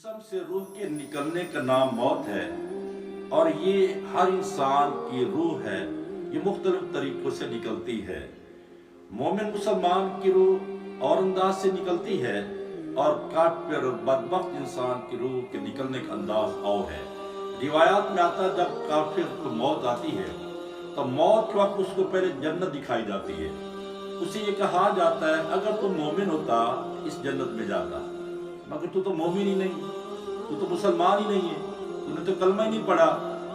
जिस्म से रूह के निकलने का नाम मौत है और ये हर इंसान की रूह है। ये मुख्तलिफ तरीक़ों से निकलती है। मोमिन मुसलमान की रूह और अंदाज से निकलती है और काफिर बदबख्त इंसान की रूह के निकलने का अंदाज और है। रिवायात में आता है जब काफिर को मौत आती है तो मौत के वक्त उसको पहले जन्नत दिखाई जाती है। उसे ये कहा जाता है अगर तुम मोमिन होता इस जन्नत में जाता, मगर तू तो मोमिन ही नहीं, तू तो मुसलमान ही नहीं है, तूने तो कलमा ही नहीं पढ़ा,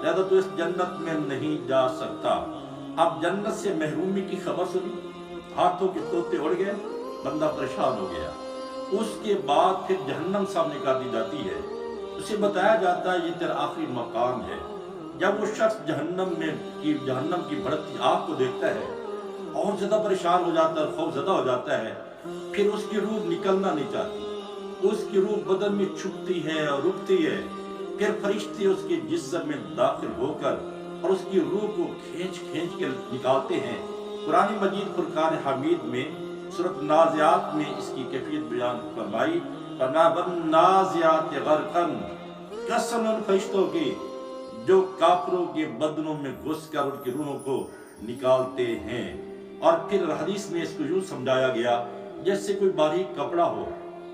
लिहाजा तू इस जन्नत में नहीं जा सकता। अब जन्नत से महरूमी की खबर सुनी, हाथों के तोते उड़ गए, बंदा परेशान हो गया। उसके बाद फिर जहन्नम सामने कर दी जाती है। उसे बताया जाता है ये तेरा आखिरी मकाम है। जब वो शख्स जहन्नम की बढ़ती आग को देखता है और ज्यादा परेशान हो जाता है, खौफजदा हो जाता है। फिर उसकी रूह निकलना नहीं चाहती, उसकी रूह बदन में छुपती है और रुकती है। फिर फरिश्ते उसके जिस्म में दाखिल होकर और उसकी रूह को खींच के निकालते हैं। कुरान मजीद फुरकान हमीद में सूरत नाज़ियात में इसकी कैफियत बयान फरमाई, नाज़ियात गरकन, कसम उन फरिश्तों की जो काफिरों के बदनों में घुसकर उनकी रूहों को निकालते हैं। और फिर हदीस में इसको यूं समझाया गया जैसे कोई बारीक कपड़ा हो,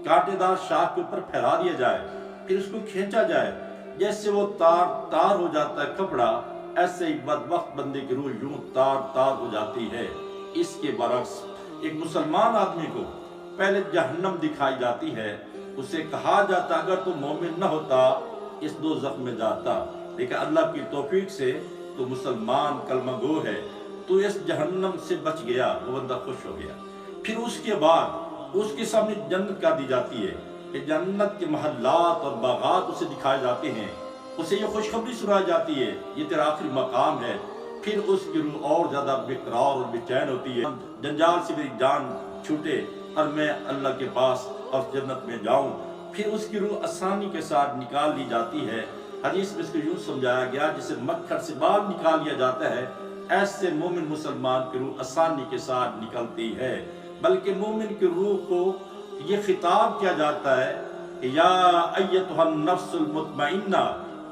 कांटेदार शाख के ऊपर फैला दिया जाए, फिर उसको खींचा जाए, जैसे वो तार हो जाता है कपड़ा, ऐसे ही बदबख्त बंदे की रूह यूं तार हो जाती है। इसके बरक्स एक मुसलमान आदमी को पहले जहन्नम दिखाई जाती है। उसे कहा जाता अगर तो मोमिन न होता इस दोज़ख में जाता, लेकिन अल्लाह की तौफीक से तो मुसलमान कलमगो है, तो इस जहन्नम से बच गया, वो बंदा खुश हो गया। फिर उसके बाद उसके सामने जन्नत कर दी जाती है कि जन्नत के महल्लात और बागात उसे दिखाए जाते हैं। उसे ये खुशखबरी सुनाई जाती है ये तेरा आखिरी मकाम है। फिर उसकी रूह और ज्यादा बेकरार और बेचैन होती है, जंजाल से मेरी जान छूटे और मैं अल्लाह के पास और जन्नत में जाऊं। फिर उसकी रूह आसानी के साथ निकाल ली जाती है। हदीस में इसको यूं समझाया गया जिसे मक्खर से बाहर निकाल लिया जाता है, ऐसे मोमिन मुसलमान की रूह आसानी के साथ निकलती है। बल्कि मोमिन की रूह को ये खिताब किया जाता है या अय्यतुहन नफ्सुल मुतमइन्ना,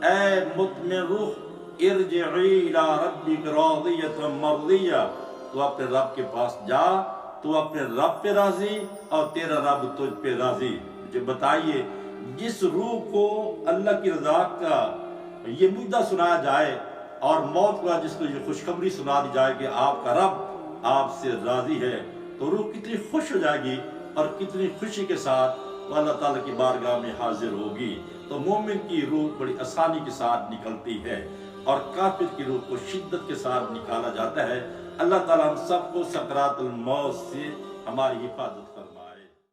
ऐ मुतमिन रूह इरजिई इला रब्बिक रादियतन मर्दिया, तू अपने रब के पास जा, तू अपने रब पे राजी और तेरा रब तुझ पे राजी। मुझे बताइए जिस रूह को अल्लाह की रजा का ये मुद्दा सुनाया जाए और मौत का जिसको ये खुशखबरी सुना दी जाए कि आपका रब आपसे राजी है, तो रूह कितनी खुश हो जाएगी और कितनी खुशी के साथ वो अल्लाह ताला की बारगाह में हाजिर होगी। तो मोमिन की रूह बड़ी आसानी के साथ निकलती है और काफिर की रूह को शिद्दत के साथ निकाला जाता है। अल्लाह ताला हम सबको सकरातुल मौत से हमारी हिफाजत करे।